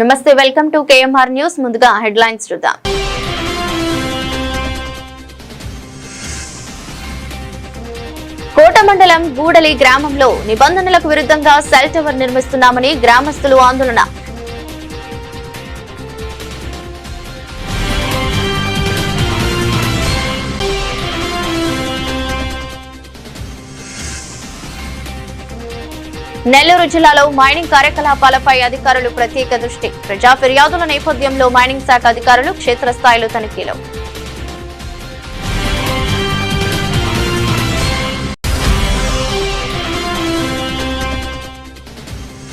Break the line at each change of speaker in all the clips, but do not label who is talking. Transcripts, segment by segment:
నమస్తే, welcome to KMR news. ముందుగా headlines చూద్దాం. కోట మండలం గూడలి గ్రామంలో నిబంధనలకు విరుద్ధంగా సెల్ టవర్ నిర్మిస్తున్నామని గ్రామస్తులు ఆందోళన. నెల్లూరు జిల్లాలో మైనింగ్ కార్యకలాపాలపై అధికారులు ప్రత్యేక దృష్టి. ప్రజా ఫిర్యాదుల నేపథ్యంలో మైనింగ్ శాఖ అధికారులు క్షేత్రస్థాయిలో తనిఖీలు.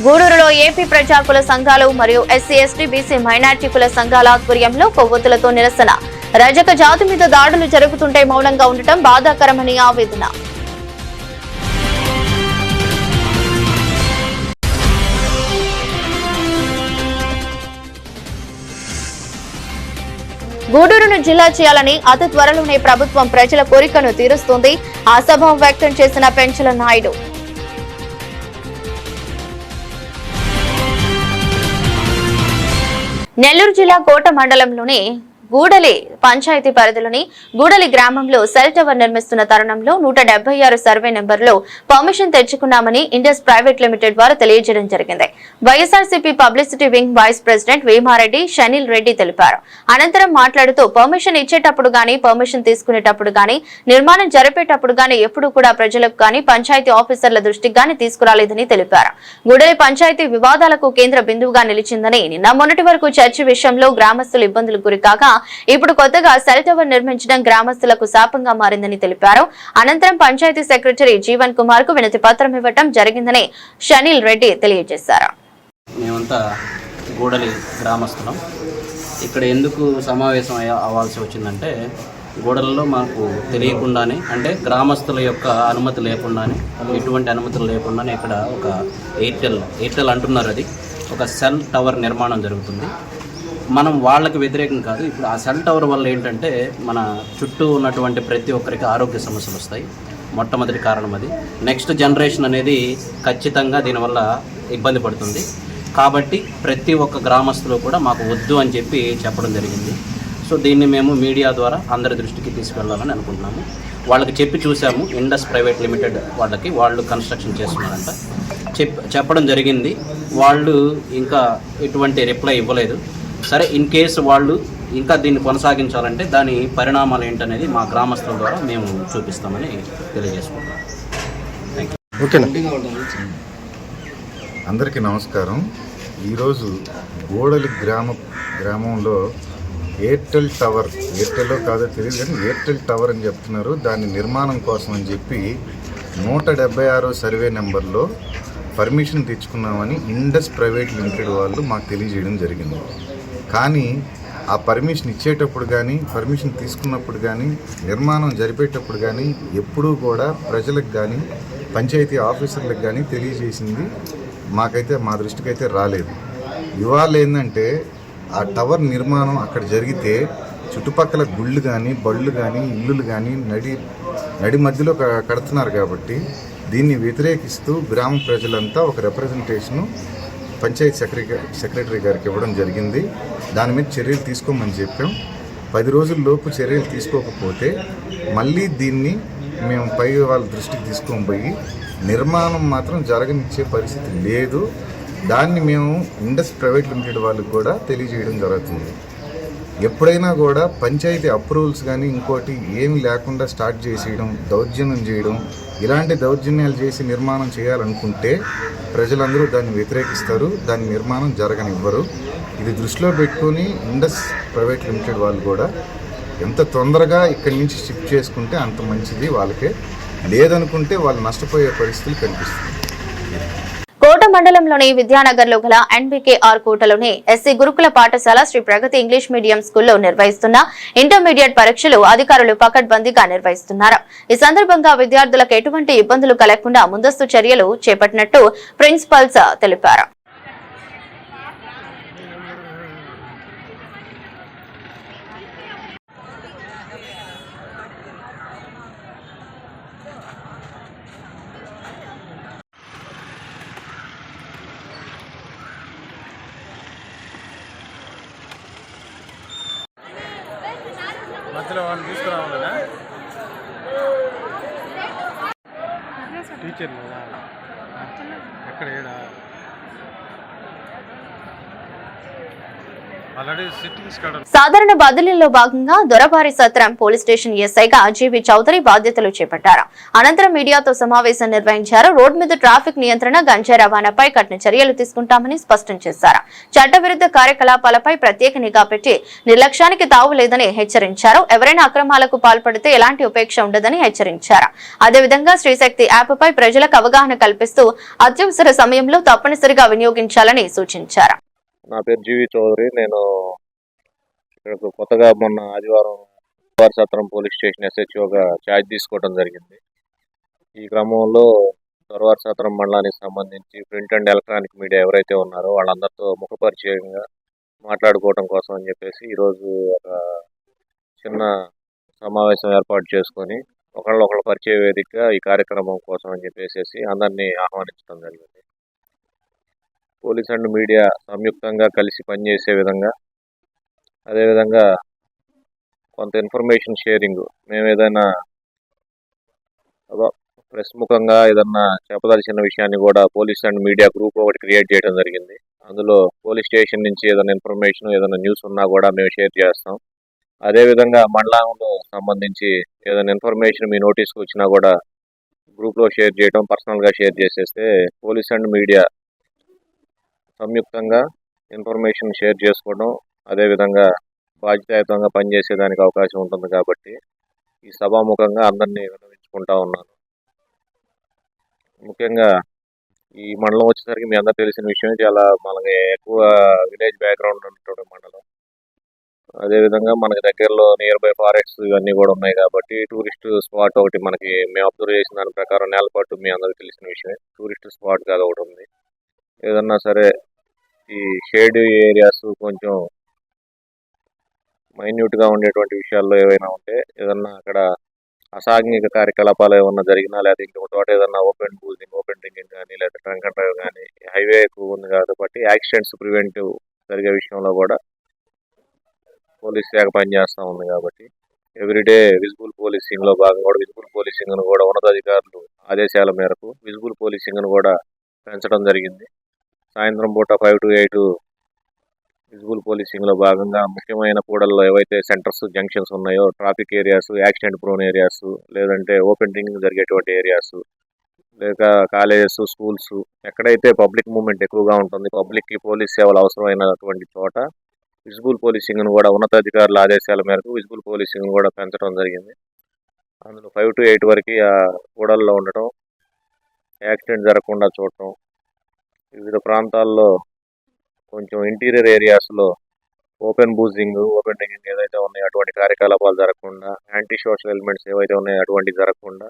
గూడూరులో ఏపీ ప్రజా కుల సంఘాలు మరియు ఎస్సీ ఎస్టీ బీసీ మైనార్టీ కుల సంఘాల ఆధ్వర్యంలో కొవ్వొత్తులతో నిరసన. రజక జాతి మీద దాడులు జరుగుతుంటే మౌనంగా ఉండటం బాధాకరమని ఆవేదన. గూడూరును జిల్లా చేయాలని అతి త్వరలోనే ప్రభుత్వం ప్రజల కోరికను తీరుస్తుంది. ఆశాభావం వ్యక్తం చేసిన పెంచల నాయుడు. నెల్లూరు జిల్లా కోట మండలంలోని గూడలి పంచాయతీ పరిధిలోని గూడలి గ్రామంలో సెల్ టవర్ నిర్మిస్తున్న తరుణంలో 176 సర్వే నెంబర్లో పర్మిషన్ తెచ్చుకున్నామని ఇండస్ ప్రైవేట్ లిమిటెడ్ వారు తెలియజేయడం జరిగింది. YSRCP publicity wing vice president Vemareddy Shanil Reddy తెలిపారు. అనంతరం మాట్లాడుతూ పర్మిషన్ ఇచ్చేటప్పుడు గానీ, పర్మిషన్ తీసుకునేటప్పుడు గానీ, నిర్మాణం జరిపేటప్పుడు గానీ ఎప్పుడూ కూడా ప్రజలకు గానీ, పంచాయతీ ఆఫీసర్ల దృష్టికి గానీ తీసుకురాలేదని తెలిపారు. గూడలి పంచాయతీ వివాదాలకు కేంద్ర బిందువుగా నిలిచిందని, నిన్న మొన్నటి వరకు చర్చి విషయంలో గ్రామస్తులు ఇబ్బందులకు గురికాగా ఇప్పుడు కొత్తగా సెల్ టవర్ నిర్మించడం గ్రామస్తులకు శాపంగా మారిందని తెలిపారు. అనంతరం పంచాయతీ సెక్రటరీ జీవన్ కుమార్ కు వినతి పత్రం ఇవ్వడం జరిగిందని షనిల్ రెడ్డి తెలియజేశారు.
మేమంతా గూడలి గ్రామస్తులం. ఇక్కడ ఎందుకు సమావేశం అవ్వాల్సి వచ్చిందంటే, గూడలలో మాకు తెలియకుండానే, అంటే గ్రామస్తుల యొక్క అనుమతి లేకుండానే, ఎటువంటి అనుమతులు లేకుండానే ఇక్కడ ఒక ఎయిర్టెల్ అంటున్నారు, అది ఒక సెల్ టవర్ నిర్మాణం జరుగుతుంది. మనం వాళ్ళకి వ్యతిరేకం కాదు. ఇప్పుడు ఆ సెల్ టవర్ వల్ల ఏంటంటే మన చుట్టూ ఉన్నటువంటి ప్రతి ఒక్కరికి ఆరోగ్య సమస్యలు వస్తాయి. మొట్టమొదటి కారణం అది. నెక్స్ట్ జనరేషన్ అనేది ఖచ్చితంగా దీనివల్ల ఇబ్బంది పడుతుంది. కాబట్టి ప్రతి ఒక్క గ్రామస్తులు కూడా మాకు వద్దు అని చెప్పి చెప్పడం జరిగింది. సో దీన్ని మేము మీడియా ద్వారా అందరి దృష్టికి తీసుకెళ్లాలని అనుకుంటున్నాము. వాళ్ళకి చెప్పి చూసాము, ఇండస్ ప్రైవేట్ లిమిటెడ్ వాళ్ళు కన్స్ట్రక్షన్ చేస్తున్నారంట, చెప్పడం జరిగింది. వాళ్ళు ఇంకా ఎటువంటి రిప్లై ఇవ్వలేదు. సరే, ఇన్ కేసు వాళ్ళు ఇంకా దీన్ని కొనసాగించాలంటే దాని పరిణామాలు ఏంటనేది మా గ్రామస్తుల ద్వారా మేము చూపిస్తామని తెలియజేసుకుంటాం. Thank you.
ఓకేనా. అందరికీ నమస్కారం. ఈరోజు గూడలి గ్రామంలో ఎయిర్టెల్ టవర్, ఎయిర్టెల్లో కాదో తెలియదు కానీ ఎయిర్టెల్ టవర్ అని చెప్తున్నారు. దాని నిర్మాణం కోసం అని చెప్పి 176 సర్వే నెంబర్లో పర్మిషన్ తెచ్చుకున్నామని ఇండస్ ప్రైవేట్ లిమిటెడ్ వాళ్ళు మాకు తెలియజేయడం జరిగింది. కానీ ఆ పర్మిషన్ ఇచ్చేటప్పుడు కానీ, పర్మిషన్ తీసుకున్నప్పుడు కానీ, నిర్మాణం జరిపేటప్పుడు కానీ ఎప్పుడూ కూడా ప్రజలకు కానీ, పంచాయతీ ఆఫీసర్లకు కానీ తెలియజేసింది మాకైతే, మా దృష్టికి అయితే రాలేదు. ఇవాళ ఏంటంటే ఆ టవర్ నిర్మాణం అక్కడ జరిగితే చుట్టుపక్కల గుళ్ళు కానీ, బళ్ళు కానీ, ఇల్లులు కానీ నడి మధ్యలో కడుతున్నారు. కాబట్టి దీన్ని వ్యతిరేకిస్తూ గ్రామ ప్రజలంతా ఒక రిప్రజెంటేషను పంచాయతీ సెక్రటరీ గారికి ఇవ్వడం జరిగింది. దాని మీద చర్యలు తీసుకోమని చెప్పాం. 10 రోజుల్లోపు చర్యలు తీసుకోకపోతే మళ్ళీ దీన్ని మేము పై వాళ్ళ దృష్టికి తీసుకొని పోయి నిర్మాణం మాత్రం జరగనిచ్చే పరిస్థితి లేదు. దాన్ని మేము ఇండస్ ప్రైవేట్ లిమిటెడ్ వాళ్ళకి కూడా తెలియజేయడం జరుగుతుంది. ఎప్పుడైనా కూడా పంచాయతీ అప్రూవల్స్ కానీ ఇంకోటి ఏమి లేకుండా స్టార్ట్ చేసేయడం, దౌర్జన్యం చేయడం, ఇలాంటి దౌర్జన్యాలు చేసి నిర్మాణం చేయాలనుకుంటే ప్రజలందరూ దాన్ని వ్యతిరేకిస్తారు, దాని నిర్మాణం జరగనివ్వరు. ఇది దృష్టిలో పెట్టుకొని ఇండస్ ప్రైవేట్ లిమిటెడ్ వాళ్ళు కూడా ఎంత తొందరగా ఇక్కడి నుంచి షిఫ్ట్ చేసుకుంటే అంత మంచిది వాళ్ళకే. లేదనుకుంటే వాళ్ళు నష్టపోయే పరిస్థితులు కనిపిస్తుంది.
కోట మండలంలోని విద్యానగర్లో గల ఎన్బికేఆర్ కోటలోని ఎస్సీ గురుకుల పాఠశాల శ్రీ ప్రగతి ఇంగ్లీష్ మీడియం స్కూల్లో నిర్వహిస్తున్న ఇంటర్మీడియట్ పరీక్షలు అధికారులు పకడ్బందీగా నిర్వహిస్తున్నారు. ఈ సందర్భంగా విద్యార్థులకు ఎటువంటి ఇబ్బందులు కలగకుండా ముందస్తు చర్యలు చేపట్టినట్టు ప్రిన్సిపల్స్ తెలిపారు.
మధ్యలో వాళ్ళు తీసుకురావాలనా టీచర్ లేదా ఎక్కడ ఏడా ఆల్రెడీ సిట్టింగ్స్ కాడ
సాధారణ బదిలీలో భాగంగా దొరబారి సత్రం పోలీస్ స్టేషన్ ఎస్ఐగా జీవి చౌదరి బాధ్యతలు చేపట్టారు. అనంతరం మీడియాతో సమావేశం నిర్వహించారు. రోడ్డు మీద ట్రాఫిక్ నియంత్రణ, గంజాయి రవాణాపై కఠిన చర్యలు తీసుకుంటామని స్పష్టం చేశారు. చట్టవిరుద్ధ కార్యకలాపాలపై ప్రత్యేక నిఘా పెట్టి నిర్లక్ష్యానికి తావు లేదని హెచ్చరించారు. ఎవరైనా అక్రమాలకు పాల్పడితే ఎలాంటి ఉపేక్ష ఉండదని హెచ్చరించారు. అదేవిధంగా శ్రీశక్తి యాప్ పై ప్రజలకు అవగాహన కల్పిస్తూ అత్యవసర సమయంలో తప్పనిసరిగా వినియోగించాలని సూచించారు.
నా పేరు జీవి చౌదరి. నేను ఇక్కడ కొత్తగా మొన్న ఆదివారం సత్రం పోలీస్ స్టేషన్ ఎస్హెచ్ఓగా ఛార్జ్ తీసుకోవడం జరిగింది. ఈ క్రమంలో సత్రం మండలానికి సంబంధించి ప్రింట్ అండ్ ఎలక్ట్రానిక్ మీడియా ఎవరైతే ఉన్నారో వాళ్ళందరితో ముఖపరిచయంగా మాట్లాడుకోవడం కోసం అని చెప్పేసి ఈరోజు ఒక చిన్న సమావేశం ఏర్పాటు చేసుకొని ఒకళ్ళొకళ్ళ పరిచయ వేదికగా ఈ కార్యక్రమం కోసం అని చెప్పేసి అందరినీ ఆహ్వానించడం జరిగింది. పోలీస్ అండ్ మీడియా సంయుక్తంగా కలిసి పనిచేసే విధంగా, అదేవిధంగా కొంత ఇన్ఫర్మేషన్ షేరింగ్, మేము ఏదైనా ప్రెస్ ముఖంగా ఏదన్నా చెప్పదలసిన విషయాన్ని కూడా పోలీస్ అండ్ మీడియా గ్రూప్ ఒకటి క్రియేట్ చేయడం జరిగింది. అందులో పోలీస్ స్టేషన్ నుంచి ఏదైనా ఇన్ఫర్మేషన్, ఏదైనా న్యూస్ ఉన్నా కూడా మేము షేర్ చేస్తాం. అదేవిధంగా మండలంలో సంబంధించి ఏదైనా ఇన్ఫర్మేషన్ మీ నోటీస్కి వచ్చినా కూడా గ్రూప్లో షేర్ చేయడం, పర్సనల్గా షేర్ చేసేస్తే పోలీస్ అండ్ మీడియా సంయుక్తంగా ఇన్ఫర్మేషన్ షేర్ చేసుకోవడం, అదేవిధంగా బాధ్యతాయుతంగా పనిచేసేదానికి అవకాశం ఉంటుంది. కాబట్టి ఈ సభాముఖంగా అందరినీ విన్నవించుకుంటా ఉన్నాను. ముఖ్యంగా ఈ మండలం వచ్చేసరికి మీ అందరూ తెలిసిన విషయం, చాలా మనకి ఎక్కువ విలేజ్ బ్యాక్గ్రౌండ్ ఉన్నటువంటి మండలం. అదేవిధంగా మనకి దగ్గరలో నియర్ బై ఫారెస్ట్స్ ఇవన్నీ కూడా ఉన్నాయి. కాబట్టి టూరిస్ట్ స్పాట్ ఒకటి మనకి మేము అబ్జర్వ్ చేసిన దాని ప్రకారం నేలపట్టు మీ అందరికీ తెలిసిన విషయమే, టూరిస్ట్ స్పాట్ కాదు ఒకటి ఉంది. ఏదన్నా సరే ఈ షేడ్ ఏరియాస్ కొంచెం మైన్యూట్గా ఉండేటువంటి విషయాల్లో ఏవైనా ఉంటే, ఏదన్నా అక్కడ అసాంఘిక కార్యకలాపాలు ఏమన్నా జరిగినా, లేదా ఇంకొక చోట ఏదన్నా ఓపెన్ బూజింగ్, ఓపెన్ డ్రింకింగ్ కానీ, లేదా డ్రంక్ అండ్ డ్రైవ్ కానీ, హైవే ఎక్కువ ఉంది కాబట్టి యాక్సిడెంట్స్ ప్రివెంటివ్ జరిగే విషయంలో కూడా పోలీస్ శాఖ పనిచేస్తూ ఉంది. కాబట్టి ఎవ్రీడే విజిబుల్ పోలీసింగ్లో భాగంగా కూడా విజిబుల్ పోలీసింగ్ను కూడా ఉన్నతాధికారులు ఆదేశాల మేరకు విజిబుల్ పోలీసింగ్ను కూడా పెంచడం జరిగింది. సాయంత్రం పూట 5 to 8 విజిబుల్ పోలీసింగ్లో భాగంగా ముఖ్యమైన కూడల్లో ఏవైతే సెంటర్స్, జంక్షన్స్ ఉన్నాయో, traffic areas, accident prone areas, లేదంటే ఓపెన్ డ్రింకింగ్ జరిగేటువంటి ఏరియాస్, లేక కాలేజెస్, స్కూల్స్, ఎక్కడైతే పబ్లిక్ మూవ్మెంట్ ఎక్కువగా ఉంటుంది, పబ్లిక్కి పోలీస్ సేవలు అవసరమైనటువంటి చోట విజిబుల్ పోలీసింగ్ను కూడా ఉన్నతాధికారుల ఆదేశాల మేరకు విజిబుల్ పోలీసింగ్ను కూడా పెంచడం జరిగింది. అందులో 5 to 8 వరకు ఆ కూడల్లో ఉండటం, యాక్సిడెంట్ జరగకుండా చూడటం, వివిధ ప్రాంతాల్లో కొంచెం ఇంటీరియర్ ఏరియాస్లో ఓపెన్ బూజింగ్, ఓపెన్ డ్రింకింగ్ ఏదైతే ఉన్నాయో అటువంటి కార్యకలాపాలు జరగకుండా, యాంటీ సోషల్ ఎలిమెంట్స్ ఏవైతే ఉన్నాయో అటువంటివి జరగకుండా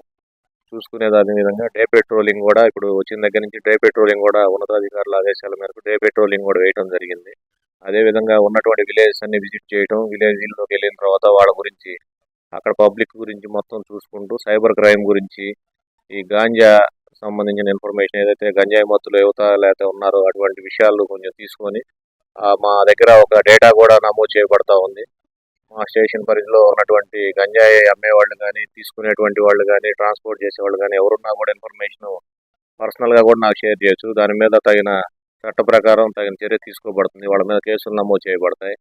చూసుకునేది. అదే విధంగా డే పెట్రోలింగ్ కూడా ఇప్పుడు వచ్చిన దగ్గర నుంచి డే పెట్రోలింగ్ కూడా ఉన్నతాధికారుల ఆదేశాల మేరకు డే పెట్రోలింగ్ కూడా వేయడం జరిగింది. అదేవిధంగా ఉన్నటువంటి విలేజెస్ అన్ని విజిట్ చేయడం, విలేజ్లోకి వెళ్ళిన తర్వాత వాళ్ళ గురించి, అక్కడ పబ్లిక్ గురించి మొత్తం చూసుకుంటూ, సైబర్ క్రైమ్ గురించి, ఈ గాంజా సంబంధించిన ఇన్ఫర్మేషన్ ఏదైతే గంజాయి మత్తులో యువత లేకపోతే ఉన్నారో అటువంటి విషయాలు కొంచెం తీసుకొని మా దగ్గర ఒక డేటా కూడా నమోదు చేయబడతా ఉంది. మా స్టేషన్ పరిధిలో ఉన్నటువంటి గంజాయి అమ్మేవాళ్ళు కానీ, తీసుకునేటువంటి వాళ్ళు కానీ, ట్రాన్స్పోర్ట్ చేసేవాళ్ళు కానీ ఎవరున్నా కూడా ఇన్ఫర్మేషన్ పర్సనల్గా కూడా నాకు షేర్ చేయొచ్చు. దాని మీద తగిన చట్ట ప్రకారం తగిన చర్య తీసుకోబడుతుంది. వాళ్ళ మీద కేసులు నమోదు చేయబడతాయి.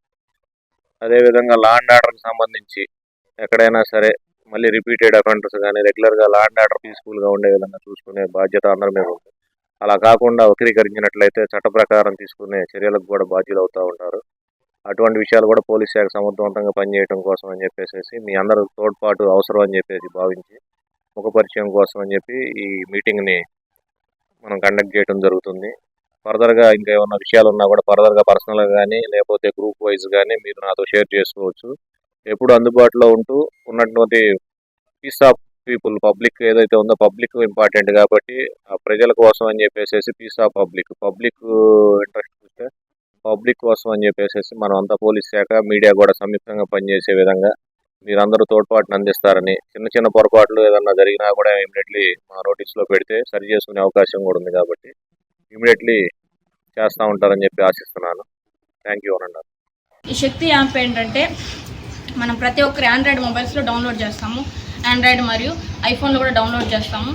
అదేవిధంగా లా అండ్ ఆర్డర్కి సంబంధించి ఎక్కడైనా సరే మళ్ళీ రిపీటెడ్ అఫెండర్స్ కానీ రెగ్యులర్గా లా అండ్ ఆర్డర్ పీస్ఫుల్గా ఉండే విధంగా చూసుకునే బాధ్యత అందరి మీద ఉంది. అలా కాకుండా వక్రీకరించినట్లయితే చట్ట ప్రకారం తీసుకునే చర్యలకు కూడా బాధ్యులు అవుతూ ఉంటారు. అటువంటి విషయాలు కూడా పోలీస్ శాఖ సమర్థవంతంగా పనిచేయడం కోసం అని చెప్పేసి మీ అందరూ తోడ్పాటు అవసరం అని చెప్పేసి భావించి ముఖపరిచయం కోసం అని చెప్పి ఈ మీటింగ్ని మనం కండక్ట్ చేయడం జరుగుతుంది. ఫర్దర్గా ఇంకా ఏమన్నా విషయాలు ఉన్నా కూడా ఫర్దర్గా పర్సనల్గా కానీ లేకపోతే గ్రూప్ వైజ్ కానీ మీరు నాతో షేర్ చేసుకోవచ్చు. ఎప్పుడు అందుబాటులో ఉంటూ ఉన్నటువంటి పీస్ ఆఫ్ పీపుల్, పబ్లిక్ ఏదైతే ఉందో పబ్లిక్ ఇంపార్టెంట్ కాబట్టి ఆ ప్రజల కోసం అని చెప్పేసి పీస్ ఆఫ్ పబ్లిక్ ఇంట్రెస్ట్ చూస్తే పబ్లిక్ కోసం అని చెప్పేసి మనం అంతా పోలీస్ శాఖ, మీడియా కూడా సంయుక్తంగా పనిచేసే విధంగా మీరందరూ తోడ్పాటును అందిస్తారని, చిన్న చిన్న పొరపాట్లు ఏదన్నా జరిగినా కూడా ఇమీడియట్లీ మా నోటీస్లో పెడితే సరి చేసుకునే అవకాశం కూడా ఉంది. కాబట్టి ఇమీడియట్లీ చేస్తూ ఉంటారని చెప్పి ఆశిస్తున్నాను. థ్యాంక్ యూ అన్నారు.
ఈ శక్తి యాప్ ఏంటంటే మనం ప్రతి ఒక్కరి ఆండ్రాయిడ్ మొబైల్స్లో డౌన్లోడ్ చేస్తాము. ఆండ్రాయిడ్ మరియు ఐఫోన్లో కూడా డౌన్లోడ్ చేస్తాము.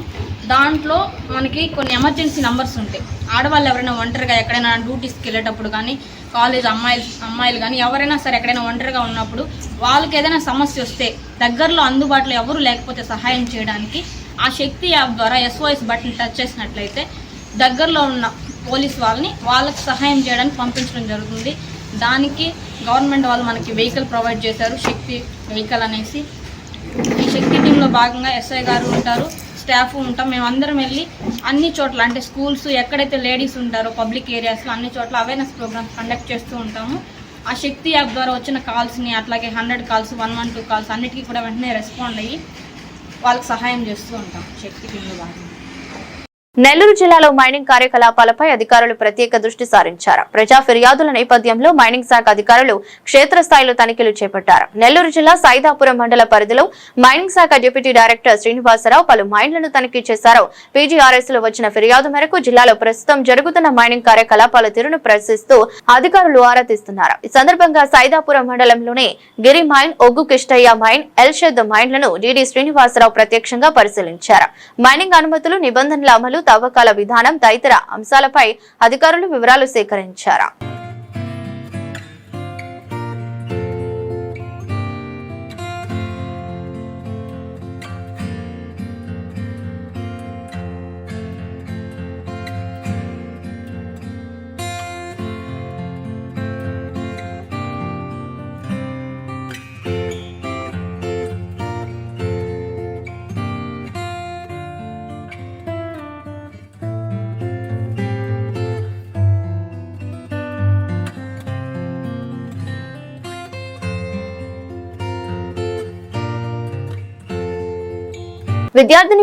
దాంట్లో మనకి కొన్ని ఎమర్జెన్సీ నెంబర్స్ ఉంటాయి. ఆడవాళ్ళు ఎవరైనా ఒంటరిగా ఎక్కడైనా డ్యూటీస్కి వెళ్ళేటప్పుడు కానీ, కాలేజ్ అమ్మాయిలు కానీ ఎవరైనా సరే ఎక్కడైనా ఒంటరిగా ఉన్నప్పుడు వాళ్ళకి ఏదైనా సమస్య వస్తే దగ్గరలో అందుబాటులో ఎవరు లేకపోతే సహాయం చేయడానికి ఆ శక్తి యాప్ ద్వారా SOS బటన్ టచ్ చేసినట్లయితే దగ్గరలో ఉన్న పోలీస్ వాళ్ళకి సహాయం చేయడానికి పంపించడం జరుగుతుంది. దానికి గవర్నమెంట్ వాళ్ళు మనకి వెహికల్ ప్రొవైడ్ చేశారు, శక్తి వెహికల్ అనేసి. ఈ శక్తి టీంలో భాగంగా SI గారు ఉంటారు, స్టాఫ్ ఉంటాం. మేమందరం వెళ్ళి అన్ని చోట్ల అంటే స్కూల్స్ ఎక్కడైతే లేడీస్ ఉంటారో పబ్లిక్ ఏరియాస్లో అన్ని చోట్ల అవేర్నెస్ ప్రోగ్రామ్స్ కండక్ట్ చేస్తూ ఉంటాము. ఆ శక్తి యాప్ ద్వారా వచ్చిన కాల్స్ని అట్లాగే 100 కాల్స్ 112 కాల్స్ అన్నిటికీ కూడా వెంటనే రెస్పాండ్ అయ్యి వాళ్ళకి సహాయం చేస్తూ ఉంటాం శక్తి టీంలో భాగంగా.
నెల్లూరు జిల్లాలో మైనింగ్ కార్యకలాపాలపై అధికారులు ప్రత్యేక దృష్టి సారించారు. ప్రజా ఫిర్యాదుల నేపథ్యంలో మైనింగ్ శాఖ అధికారులు క్షేత్రస్థాయిలో తనిఖీలు చేపట్టారు. నెల్లూరు జిల్లా సైదాపురం మండల పరిధిలో మైనింగ్ శాఖ డిప్యూటీ డైరెక్టర్ శ్రీనివాసరావు పలు మైన్లను తనిఖీ చేశారు. PGRS లో వచ్చిన ఫిర్యాదు మేరకు జిల్లాలో ప్రస్తుతం జరుగుతున్న మైనింగ్ కార్యకలాపాల తీరును ప్రశ్నిస్తూ అధికారులు ఆరా తీస్తున్నారు. ఈ సందర్భంగా సైదాపురం మండలంలోని గిరి మైన్, ఒగ్గు కిష్టయ్య మైన్, ఎల్షద్ మైన్లను DD శ్రీనివాసరావు ప్రత్యక్షంగా పరిశీలించారు. మైనింగ్ అనుమతులు, నిబంధనల అమలు, తవ్వకాల విధానం తదితర అంశాలపై అధికారులు వివరాలు సేకరించారు.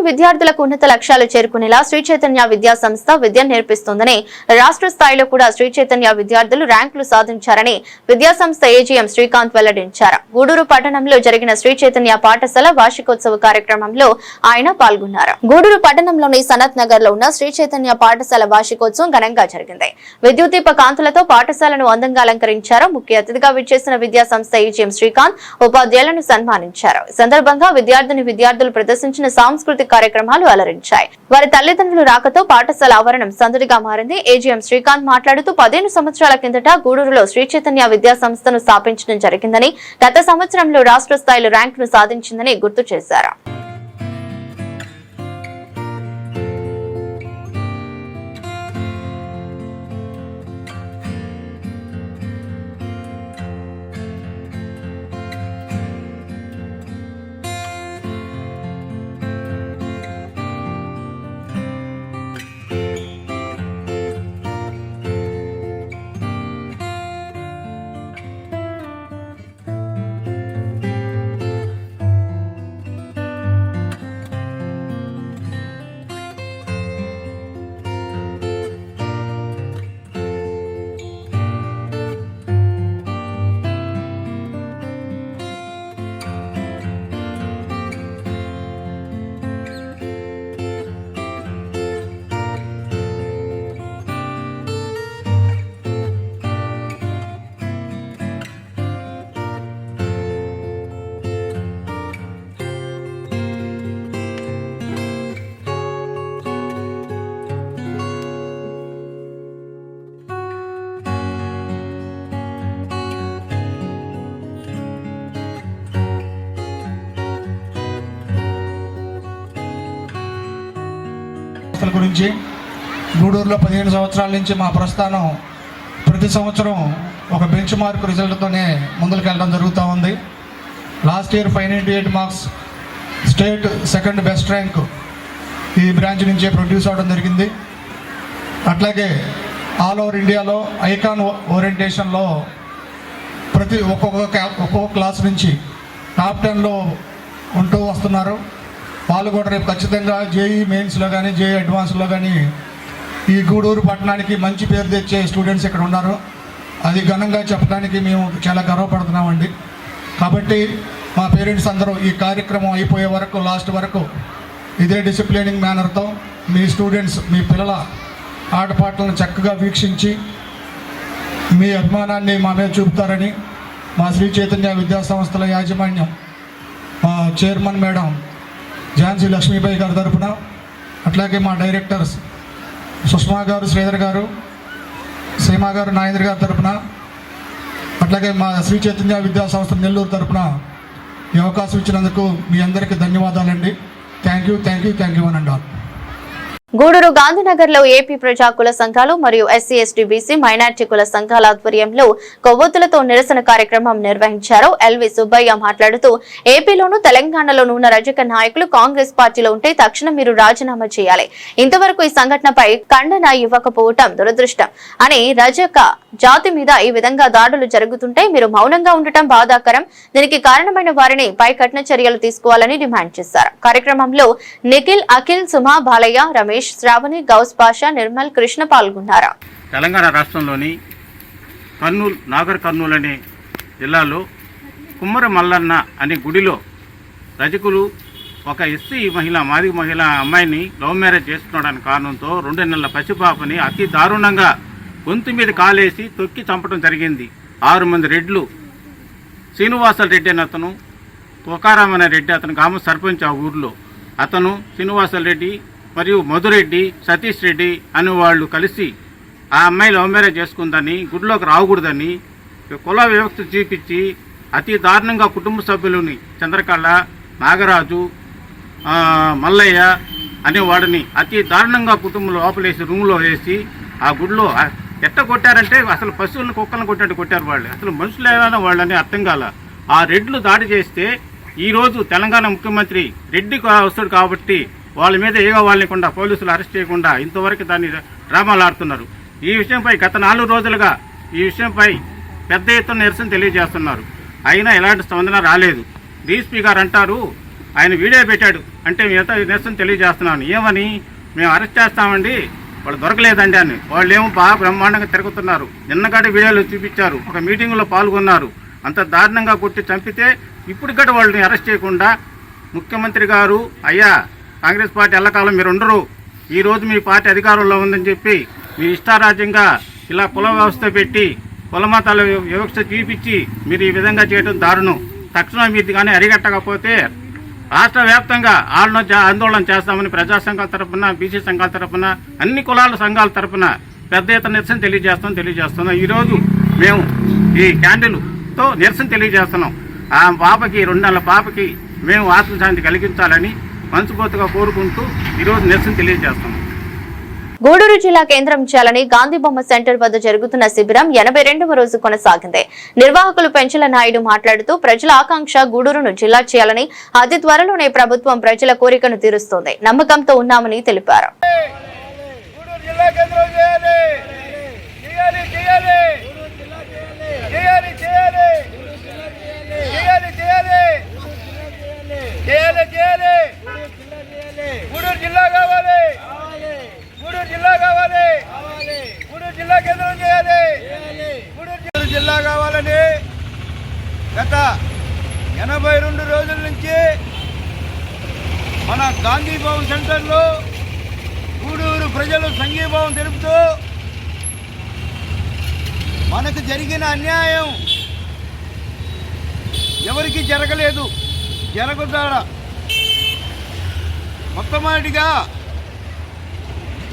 విద్యార్థులకు ఉన్నత లక్ష్యాలు చేరుకునేలా శ్రీ చైతన్య విద్యా సంస్థ విద్య నేర్పిస్తోందని, రాష్ట్ర స్థాయిలో కూడా శ్రీ చైతన్య విద్యార్థులు ర్యాంకులు సాధించారని విద్యా సంస్థ AGM శ్రీకాంత్ వెల్లడించారు. గూడూరు పట్టణంలో జరిగిన శ్రీ చైతన్య పాఠశాల వార్షికోత్సవ కార్యక్రమంలో ఆయన పాల్గొన్నారు. గూడూరు పట్టణంలోని సనత్ నగర్ లో ఉన్న శ్రీ చైతన్య పాఠశాల వార్షికోత్సవం ఘనంగా జరిగింది. విద్యుత్ దీప కాంతులతో పాఠశాలను అందంగా అలంకరించారు. ముఖ్య అతిథిగా విచ్చేసిన విద్యా సంస్థ AGM శ్రీకాంత్ ఉపాధ్యాయులను సన్మానించారు. ఈ సందర్భంగా విద్యార్థులు ప్రదర్శించిన సాంస్కృతిక కార్యక్రమాలు అలరించాయి. వారి తల్లిదండ్రులు రాకతో పాఠశాల ఆవరణం సందడిగా మారింది. AGM శ్రీకాంత్ మాట్లాడుతూ 15 సంవత్సరాల కిందట గూడూరులో శ్రీ చైతన్య విద్యా సంస్థను స్థాపించడం జరిగిందని, గత సంవత్సరంలో రాష్ట్ర స్థాయిలో ర్యాంకును సాధించిందని గుర్తు చేశారు.
గురించి గూడూరులో 15 సంవత్సరాల నుంచి మా ప్రస్థానం ప్రతి సంవత్సరం ఒక బెంచ్ మార్క్ రిజల్ట్తోనే ముందుకు వెళ్ళడం జరుగుతూ ఉంది. Last year 598 marks state second best rank ఈ బ్రాంచ్ నుంచే ప్రొడ్యూస్ అవడం జరిగింది. అట్లాగే ఆల్ ఓవర్ ఇండియాలో ఐకాన్ ఓరియంటేషన్లో ప్రతి ఒక్కొక్క క్లాస్ నుంచి టాప్ 10లో ఉంటూ వస్తున్నారు. వాళ్ళు కూడా రేపు ఖచ్చితంగా JEE మెయిన్స్లో కానీ JEE అడ్వాన్స్లో కానీ ఈ గూడూరు పట్టణానికి మంచి పేరు తెచ్చే స్టూడెంట్స్ ఇక్కడ ఉన్నారు. అది ఘనంగా చెప్పడానికి మేము చాలా గర్వపడుతున్నామండి. కాబట్టి మా పేరెంట్స్ అందరూ ఈ కార్యక్రమం అయిపోయే వరకు లాస్ట్ వరకు ఇదే డిసిప్లినింగ్ మేనర్తో మీ స్టూడెంట్స్ మీ పిల్లల ఆటపాటలను చక్కగా వీక్షించి మీ అభిమానాన్ని మా మీద చూపుతారని మా శ్రీ చైతన్య విద్యా సంస్థల యాజమాన్యం మా చైర్మన్ మేడం ఝాన్సీ లక్ష్మీబాయి గారి తరఫున, అట్లాగే మా డైరెక్టర్స్ సుష్మా గారు, శ్రీధర్ గారు, సీమా గారు, నాగేంద్ర గారి తరఫున, అట్లాగే మా శ్రీ చైతన్య విద్యా సంస్థ నెల్లూరు తరఫున ఈ అవకాశం ఇచ్చినందుకు మీ అందరికీ ధన్యవాదాలండి. Thank you one and all.
Gudur Gandhinagar లో ఏపీ ప్రజా కుల సంఘాలు మరియు ఎస్సీ ఎస్టీ బీసీ మైనార్టీ కుల సంఘాల ఆధ్వర్యంలో కొవ్వొత్తులతో నిరసన కార్యక్రమం నిర్వహించారు. ఎల్వి సుబ్బయ్య మాట్లాడుతూ ఏపీలోనూ తెలంగాణలోనూ ఉన్న రజక నాయకులు కాంగ్రెస్ పార్టీలో ఉంటే తక్షణం మీరు రాజీనామా చేయాలి. ఇంతవరకు ఈ సంఘటనపై ఖండన ఇవ్వకపోవటం దురదృష్టం అని, రజక జాతి మీద ఈ విధంగా దాడులు జరుగుతుంటే మీరు మౌనంగా ఉండటం బాధాకరం. దీనికి కారణమైన వారిని పై కఠిన చర్యలు తీసుకోవాలని డిమాండ్ చేశారు. కార్యక్రమంలో నిఖిల్, అఖిల్, సుమా, బాలయ్య, రమేష్, శ్రావణి, గౌస్ పాషా, నిర్మల్, కృష్ణ పాల్గొన్నారు.
తెలంగాణ రాష్ట్రంలోని నాగర్ కర్నూలు అనే జిల్లాలో కుమ్మర మల్లన్న అనే గుడిలో రజకులు ఒక ఎస్సీ మాదిగ మహిళ అమ్మాయిని లవ్ మ్యారేజ్ చేసుకున్నాడని కారణంతో 2 నెలల పసిపాపని అతి దారుణంగా గొంతు మీద కాలేసి తొక్కి చంపడం జరిగింది. 6 మంది రెడ్లు, శ్రీనివాస రెడ్డి అని అతను, తుకారాం అనే రెడ్డి అతను గ్రామ సర్పంచ్ ఆ ఊర్లో, అతను శ్రీనివాస రెడ్డి మరియు మధురెడ్డి, సతీష్ రెడ్డి అనే వాళ్ళు కలిసి ఆ అమ్మాయి లవ్ మ్యారేజ్ చేసుకుందని, గుడిలోకి రాకూడదని కుల వివక్ష చూపించి అతి దారుణంగా కుటుంబ సభ్యులని చంద్రకళ, నాగరాజు, మల్లయ్య అనేవాడిని అతి దారుణంగా కుటుంబం లోపలేసి రూమ్లో వేసి ఆ గుడిలో ఎట్ట కొట్టారంటే అసలు పశువులను కుక్కలను కొట్టినట్టు కొట్టారు. వాళ్ళు అసలు మనుషులు ఏమైనా వాళ్ళని అర్థం కాల. ఆ రెడ్లు దాడి చేస్తే ఈరోజు తెలంగాణ ముఖ్యమంత్రి రెడ్డి వస్తాడు కాబట్టి వాళ్ళ మీద ఏవో వాళ్ళనికుండా పోలీసులు అరెస్ట్ చేయకుండా ఇంతవరకు దాన్ని డ్రామాలు ఆడుతున్నారు. ఈ విషయంపై గత 4 రోజులుగా ఈ విషయంపై పెద్ద ఎత్తున నిరసన తెలియజేస్తున్నారు. అయినా ఎలాంటి స్పందన రాలేదు. డీఎస్పీ గారు అంటారు, ఆయన వీడియో పెట్టాడు అంటే మిగతా నిరసన తెలియజేస్తున్నాను. ఏమని, మేము అరెస్ట్ చేస్తామండి, వాళ్ళు దొరకలేదండి అని. వాళ్ళు ఏమో బాగా బ్రహ్మాండంగా తిరుగుతున్నారు. నిన్నగాడి వీడియోలు చూపించారు, ఒక మీటింగ్లో పాల్గొన్నారు. అంత దారుణంగా కొట్టి చంపితే ఇప్పుడు కూడా వాళ్ళని అరెస్ట్ చేయకుండా ముఖ్యమంత్రి గారు, అయ్యా కాంగ్రెస్ పార్టీ ఎల్లకాలం మీరు ఉండరు, ఈరోజు మీ పార్టీ అధికారంలో ఉందని చెప్పి మీ ఇష్టారాజ్యంగా ఇలా కుల వ్యవస్థ పెట్టి కులమతాల వివక్ష చూపించి మీరు ఈ విధంగా చేయడం దారుణం. తక్షణం మీరు కానీ అరిగట్టకపోతే రాష్ట్ర వ్యాప్తంగా ఆందోళన చేస్తామని ప్రజా సంఘాల తరఫున, బీసీ సంఘాల తరఫున, అన్ని కులాల సంఘాల తరఫున పెద్ద ఎత్తున నిరసన తెలియజేస్తున్నాం. ఈరోజు మేము ఈ క్యాండిల్తో నిరసన తెలియజేస్తున్నాం. ఆ పాపకి 2 నెలల పాపకి మేము ఆత్మశాంతి కలిగించాలని మనస్ఫూర్తిగా కోరుకుంటూ ఈరోజు నిరసన తెలియజేస్తున్నాం.
గూడూరు జిల్లా కేంద్రం చేయాలని గాంధీ బొమ్మ సెంటర్ వద్ద జరుగుతున్న శిబిరం 82వ రోజు కొనసాగింది. నిర్వాహకులు పెంచల నాయుడు మాట్లాడుతూ ప్రజల ఆకాంక్ష గూడూరును జిల్లా చేయాలని, అతి త్వరలోనే ప్రభుత్వం ప్రజల కోరికను తీరుస్తోంది, నమ్మకంతో ఉన్నామని తెలిపారు.
గూడూరు జిల్లా కావాలి, గూడూరు జిల్లా కావాలి, గూడూరు జిల్లా కేంద్రం చేయాలి, గూడూరు జిల్లా కావాలని గత 82 రోజుల నుంచి మన గాంధీ భవన్ సెంటర్లో గూడూరు ప్రజలు సంఘీభావం తెలుపుతూ మనకు జరిగిన అన్యాయం ఎవరికి జరగలేదు, జరగదా. మొట్టమొదటిగా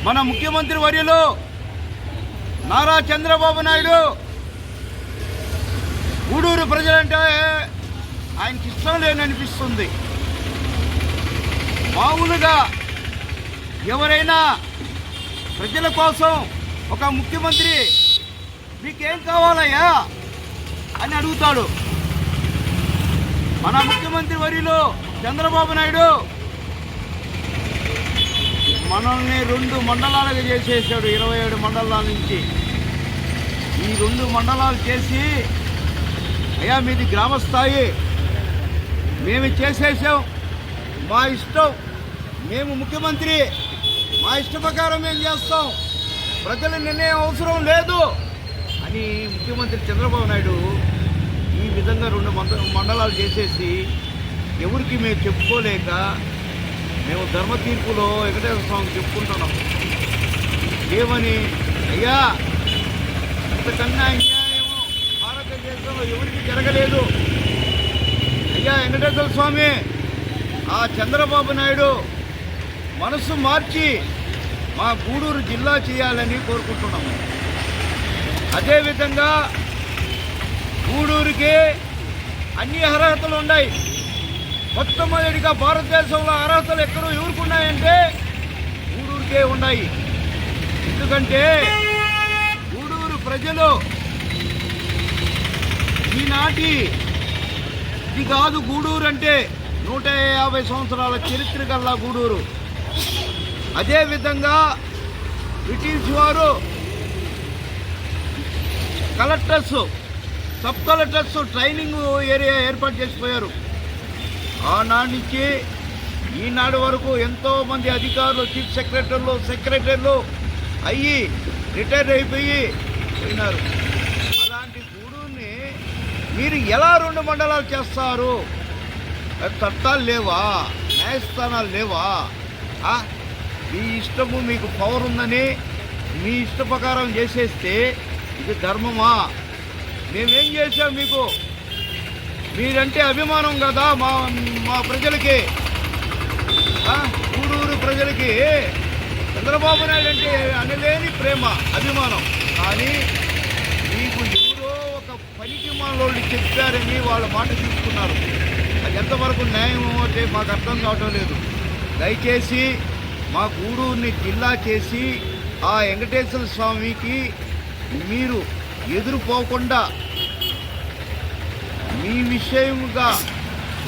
మన ముఖ్యమంత్రి వర్యులు నారా చంద్రబాబు నాయుడు గూడూరు ప్రజలంటే ఆయనకి ఇష్టం లేననిపిస్తుంది. మామూలుగా ఎవరైనా ప్రజల కోసం ఒక ముఖ్యమంత్రి మీకేం కావాలయ్యా అని అడుగుతాడు. మన ముఖ్యమంత్రి వర్యులు చంద్రబాబు నాయుడు మనల్ని 2 మండలాలుగా చేసేసాడు. 27 మండలాల నుంచి ఈ 2 మండలాలు చేసి, అయ్యా మీది గ్రామ స్థాయి, మేము చేసేసాం, మా ఇష్టం, మేము ముఖ్యమంత్రి, మా ఇష్ట ప్రకారం మేము చేస్తాం, ప్రజల నిర్ణయం అవసరం లేదు అని ముఖ్యమంత్రి చంద్రబాబు నాయుడు ఈ విధంగా 2 మండలాలు చేసేసి ఎవరికి మేము చెప్పుకోలేక మేము ధర్మ తీర్పులో వెంకటేశ్వర స్వామికి చెప్పుకుంటున్నాం. ఏమని, అయ్యా ఇంతకన్నా అన్యాయము భారతదేశం గతంలో ఎవరికి జరగలేదు. అయ్యా వెంకటేశ్వర స్వామి, ఆ చంద్రబాబు నాయుడు మనసు మార్చి మా గూడూరు జిల్లా చేయాలని కోరుకుంటున్నాము. అదేవిధంగా గూడూరుకి అన్ని అర్హతలు ఉన్నాయి. మొట్టమొదటిగా భారతదేశంలో అర్హతలు ఎక్కడో ఎవరికి ఉన్నాయంటే గూడూరుకే ఉన్నాయి. ఎందుకంటే గూడూరు ప్రజలు ఈనాటి ఇది కాదు, గూడూరు అంటే 150 సంవత్సరాల చరిత్ర గల్లా గూడూరు. అదేవిధంగా బ్రిటిష్ వారు collectors, sub collectors training area ఏర్పాటు చేసిపోయారు. ఆనాటి నుంచి ఈనాడు వరకు ఎంతోమంది అధికారులు, చీఫ్ సెక్రటరీలు అయ్యి రిటైర్ అయిపోయి పోయినారు. అలాంటి గూడూరుని మీరు ఎలా 2 మండలాలు చేస్తారు? చట్టాలు లేవా? న్యాయస్థానాలు లేవా? మీ ఇష్టము, మీకు పవర్ ఉందని మీ ఇష్ట ప్రకారం చేసేస్తే ఇది ధర్మమా? మేమేం చేసాం మీకు? మీరంటే అభిమానం కదా మా ప్రజలకి, గూడూరు ప్రజలకి. చంద్రబాబు నాయుడు అంటే అనలేని ప్రేమ, అభిమానం. కానీ మీకు ఎవరో ఒక పనికి మనోళ్ళు చెప్పారని వాళ్ళ మాట తీసుకున్నారు. అది ఎంతవరకు న్యాయం అంటే మాకు అర్థం కావటం లేదు. దయచేసి మా గూడూరుని జిల్లా చేసి ఆ వెంకటేశ్వర స్వామికి మీరు ఎదురుపోకుండా మీ విషయముగా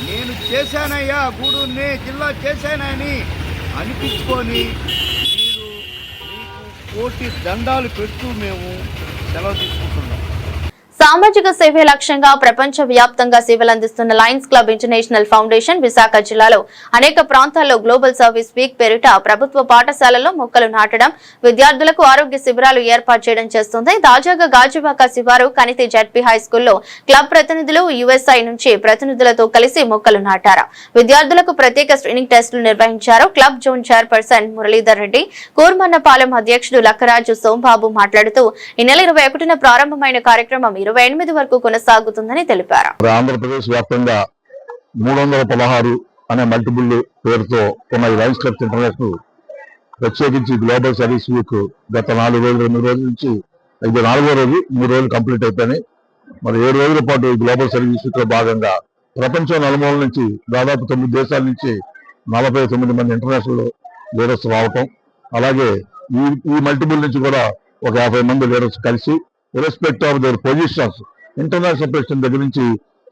నేను చేశానయ్యా, గూడూరుని జిల్లా చేశానని అనిపించుకొని మీరు మీకు కోటి దండాలు పెడుతూ మేము సెలవు తీసుకుంటున్నాం.
సామాజిక సేవే లక్ష్యంగా ప్రపంచ వ్యాప్తంగా సేవలు అందిస్తున్న Lions club international foundation Visakha జిల్లాలో అనేక ప్రాంతాల్లో గ్లోబల్ సర్వీస్ వీక్ పేరిట ప్రభుత్వ పాఠశాలల్లో మొక్కలు నాటడం, విద్యార్థులకు ఆరోగ్య శిబిరాలు ఏర్పాటు చేయడం చేస్తుంది. తాజాగా గాజువాక శివారు కనితి జడ్పీ హై స్కూల్లో క్లబ్ ప్రతినిధులు యుఎస్ఐ నుంచి ప్రతినిధులతో కలిసి మొక్కలు నాటారు. విద్యార్థులకు ప్రత్యేక స్క్రీనింగ్ టెస్టులు నిర్వహించారు. Club zone chairperson Muralidhar Reddy, Kurmannapalem అధ్యక్షుడు లక్కరాజు సోంబాబు మాట్లాడుతూ ఈ నెల 21న ప్రారంభమైన కార్యక్రమం 28 వరకు కొనసాగుతుందని తెలిపారు.
ఆంధ్రప్రదేశ్ వ్యాప్తంగా 316 అనే మల్టిపుల్ పేరుతో ఉన్న ఈ లయన్స్ క్లబ్ ఇంటర్నేషనల్ ప్రత్యేకించి గ్లోబల్ సర్వీస్ వీక్ గత 4 రోజులు 2 రోజుల నుంచి ఇది 4వ రోజు, 3 రోజులు కంప్లీట్ అయిపోయినాయి. మరి 7 రోజుల పాటు ఈ గ్లోబల్ సర్వీస్ వీక్ లో భాగంగా ప్రపంచం నలుమూలల నుంచి దాదాపు 9 దేశాల నుంచి 49 మంది ఇంటర్నేషనల్ లీడర్స్ రావటం, అలాగే ఈ మల్టిపుల్ నుంచి కూడా ఒక 50 మంది లీడర్స్ కలిసి irrespective of their positions, international president దగ్గర నుంచి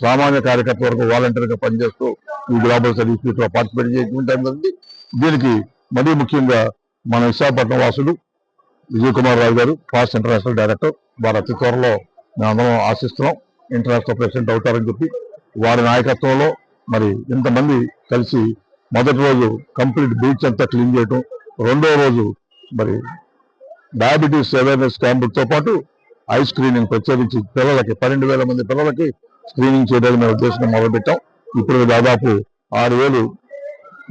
సామాన్య కార్యకర్త వరకు వాలంటీర్గా పనిచేస్తూ ఈ గ్లోబల్ సర్వీస్ వీక్ లో పార్టిసిపేట్ చేయడం జరిగింది. దీనికి మరీ ముఖ్యంగా మన విశాఖపట్నం వాసులు విజయ్ కుమార్ రావు గారు, ఫాస్ట్ ఇంటర్నేషనల్ డైరెక్టర్, వారి అతి త్వరలో మేమందరం ఆశిస్తున్నాం ఇంటర్నేషనల్ ప్రెసిడెంట్ అవుతారని చెప్పి. వారి నాయకత్వంలో మరి ఇంతమంది కలిసి మొదటి రోజు కంప్లీట్ బీచ్ అంతా క్లీన్ చేయడం, రెండో రోజు మరి డయాబెటీస్ అవేర్నెస్ క్యాంపులతో పాటు ఐ స్క్రీనింగ్ ప్రత్యేకించి పిల్లలకి 12,000 మంది పిల్లలకి స్క్రీనింగ్ చేయడానికి మేము ఉద్దేశం మొదలుపెట్టాం. ఇప్పుడు దాదాపు 6,000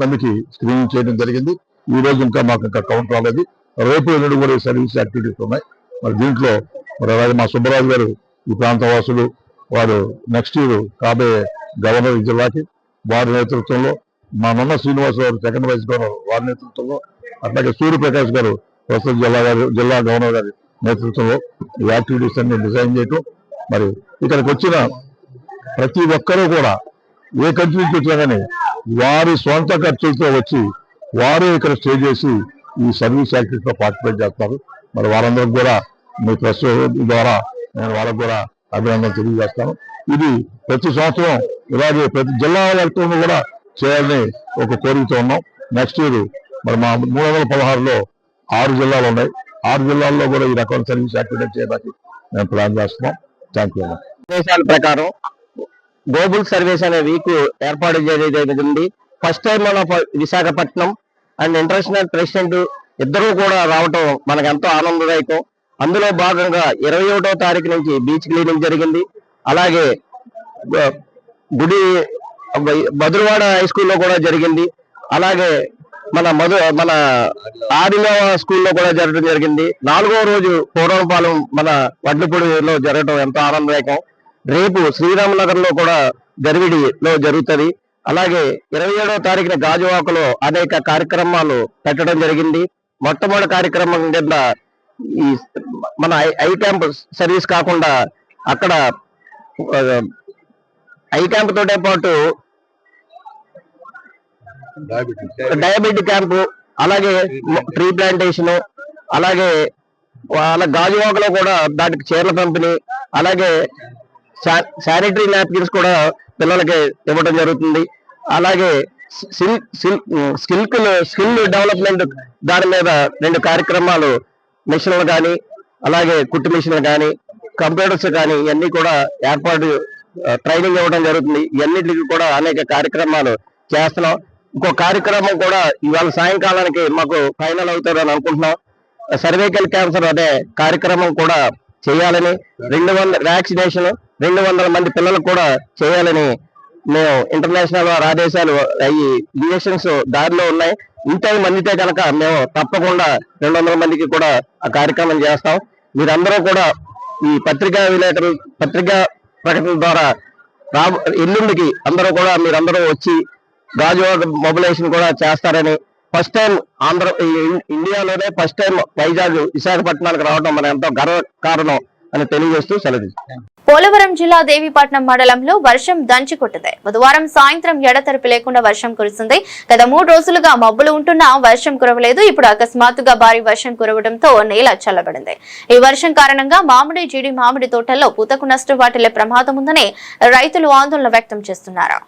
మందికి స్క్రీనింగ్ చేయడం జరిగింది. ఈ రోజు ఇంకా మాకు కౌంట్ రాలేదు. రేపు ఎల్లుండి కూడా సర్వీస్ యాక్టివిటీస్ ఉన్నాయి. మరి దీంట్లో మరి అలాగే మా సుబ్బరాజు గారు ఈ ప్రాంత వాసులు, వారు నెక్స్ట్ ఇయర్ కాబోయే గవర్నర్ ఈ జిల్లాకి, వారి నేతృత్వంలో మా నన్న శ్రీనివాస్ గారు సెకండ్ వైస్ గవర్నర్ వారి నేతృత్వంలో, అట్లాగే సూర్యప్రకాష్ గారు ప్రస్తుత జిల్లా గవర్నర్ గారి నేతృత్వంలో ఈ యాక్టివిటీస్ అన్ని డిజైన్ చేయటం. మరి ఇక్కడికి వచ్చిన ప్రతి ఒక్కరూ కూడా ఏ కంట్రీ నుంచి వచ్చినా కానీ వారి స్వంత ఖర్చులతో వచ్చి వారు ఇక్కడ స్టే చేసి ఈ సర్వీస్ యాక్టివిటీస్ లో పార్టిసిపేట్ చేస్తారు. మరి వారందరికి కూడా మీ ప్రెస్ ద్వారా నేను వాళ్ళకు కూడా అభినందనలు తెలియజేస్తాను. ఇది ప్రతి సంవత్సరం ఇలాగే ప్రతి జిల్లా వ్యాప్తంగా కూడా చేయాలని ఒక కోరికతో ఉన్నాం. నెక్స్ట్ ఇయర్ మరి మా 316లో 6 జిల్లాలు ఉన్నాయి. 6 జిల్లాల్లో కూడా ఈ రకమైన సర్వీస్ యాక్టివేట్ చేయడానికి మేము ప్లాన్ చేస్తున్నాం. Thank you.
దేశాల ప్రకారం గ్లోబల్ సర్వీస్ అనే వీక్ ఏర్పాటు జరిగింది. ఫస్ట్ టైం మన విశాఖపట్నం అండ్ ఇంటర్నేషనల్ ప్రెసిడెంట్ ఇద్దరూ కూడా రావటం మనకు ఎంతో ఆనందదాయకం. అందులో భాగంగా 21వ తారీఖు నుంచి బీచ్ క్లీనింగ్ జరిగింది. అలాగే గుడి మధురవాడ హై స్కూల్లో కూడా జరిగింది. అలాగే మన ఆదిమ స్కూల్లో కూడా జరగడం జరిగింది. 4వ రోజు పూర్వపాలెం మన వడ్లపూడిలో జరగడం ఎంతో ఆనందదాయకం. రేపు శ్రీరామనగర్ లో కూడా గర్విడిలో జరుగుతుంది. అలాగే 27వ తారీఖున గాజువాకలో అనేక కార్యక్రమాలు పెట్టడం జరిగింది. మొట్టమొదటి కార్యక్రమం కింద ఈ మన ఐ క్యాంప్ సర్వీస్ కాకుండా అక్కడ ఐ క్యాంప్ తోటే పాటు డయాబెటిక్ క్యాంపు, అలాగే ట్రీ ప్లాంటేషన్, అలాగే వాళ్ళ గాజువాకలో కూడా దానికి చీరల పంపిణీ, అలాగే శానిటరీ నాప్కిన్స్ కూడా పిల్లలకి ఇవ్వడం జరుగుతుంది. అలాగే స్కిల్ డెవలప్మెంట్ దాని మీద 2 కార్యక్రమాలు, మిషన్లు కానీ అలాగే కుట్టు మిషన్లు కానీ కంప్యూటర్స్ కానీ ఇవన్నీ కూడా ఏర్పాటు ట్రైనింగ్ ఇవ్వడం జరుగుతుంది. ఇవన్నిటికి కూడా అనేక కార్యక్రమాలు చేస్తున్నాం. ఇంకో కార్యక్రమం కూడా ఇవాళ సాయంకాలానికి మాకు ఫైనల్ అవుతారని అనుకుంటున్నాం. సర్వైకల్ క్యాన్సర్ అనే కార్యక్రమం కూడా చేయాలని, 200 వ్యాక్సినేషన్ 200 మంది పిల్లలకు కూడా చేయాలని మేము ఇంటర్నేషనల్ వారి ఆదేశాలు, ఈ ఇంజక్షన్స్ దారిలో ఉన్నాయి. ఇంత మందితే కనుక మేము తప్పకుండా 200 మందికి కూడా ఆ కార్యక్రమం చేస్తాం. మీరందరూ కూడా ఈ పత్రికా ప్రకటన ద్వారా ఎల్లుండికి అందరూ కూడా మీరందరూ వచ్చి గాజువాక మొబిలైజేషన్ కూడా చేస్తారని, ఫస్ట్ టైం ఇండియాలోనే ఫస్ట్ టైం వైజాగ్ విశాఖపట్నానికి రావడం మన ఎంతో గర్వకారణం అని తెలియజేస్తూ సెలవు.
పోలవరం జిల్లా దేవీపట్నం మండలంలో వర్షం దంచికొట్టింది. బుధవారం సాయంత్రం ఎడతెరిపి లేకుండా వర్షం కురిసింది. గత 3 రోజులుగా మబ్బులు ఉంటున్నా వర్షం కురవలేదు. ఇప్పుడు అకస్మాత్తుగా భారీ వర్షం కురవడంతో నేల చల్లబడింది. ఈ వర్షం కారణంగా మామిడి, జీడి మామిడి తోటల్లో పూతకు నష్టం వాటిల్లే ప్రమాదం ఉందని రైతులు ఆందోళన వ్యక్తం చేస్తున్నారు.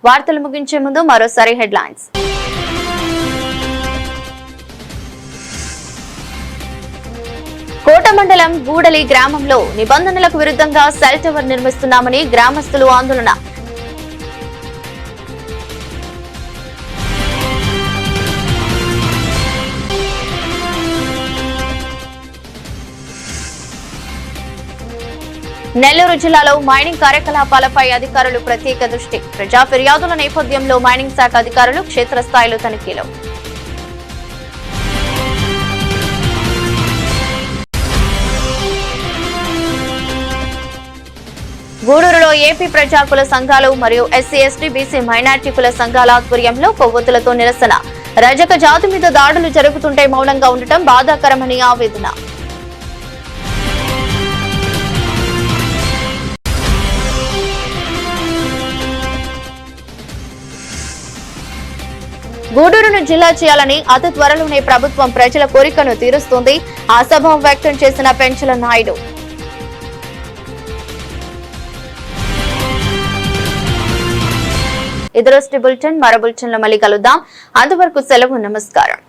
వార్తలు ముగించే ముందు మరోసారి హెడ్లైన్స్. కోట మండలం గూడలి గ్రామంలో నిబంధనలకు విరుద్ధంగా సెల్ టవర్ నిర్మిస్తున్నామని గ్రామస్తులు ఆందోళన. నెల్లూరు జిల్లాలో మైనింగ్ కార్యకలాపాలపై అధికారులు ప్రత్యేక దృష్టి. ప్రజా ఫిర్యాదుల నేపథ్యంలో మైనింగ్ శాఖ అధికారులు క్షేత్రస్థాయిలో తనిఖీలు. గూడూరులో ఏపీ ప్రజాకుల సంఘాలు మరియు ఎస్సీ, ఎస్టీ, బీసీ, మైనార్టీ కుల సంఘాల ఆధ్వర్యంలో కొవ్వొత్తులతో నిరసన. రజక జాతి మీద దాడులు జరుగుతుంటే మౌనంగా ఉండటం బాధాకరమని ఆవేదన. గూడూరును జిల్లా చేయాలని అతి త్వరలోనే ప్రభుత్వం ప్రజల కోరికను తీరుస్తుంది. ఆశాభావం వ్యక్తం చేసిన పెంచల నాయుడు. ఇది రోజు బులెటిన్. మరో బులెటిన్లో మళ్ళీ కలుద్దాం. అంతవరకు సెలవు. నమస్కారం.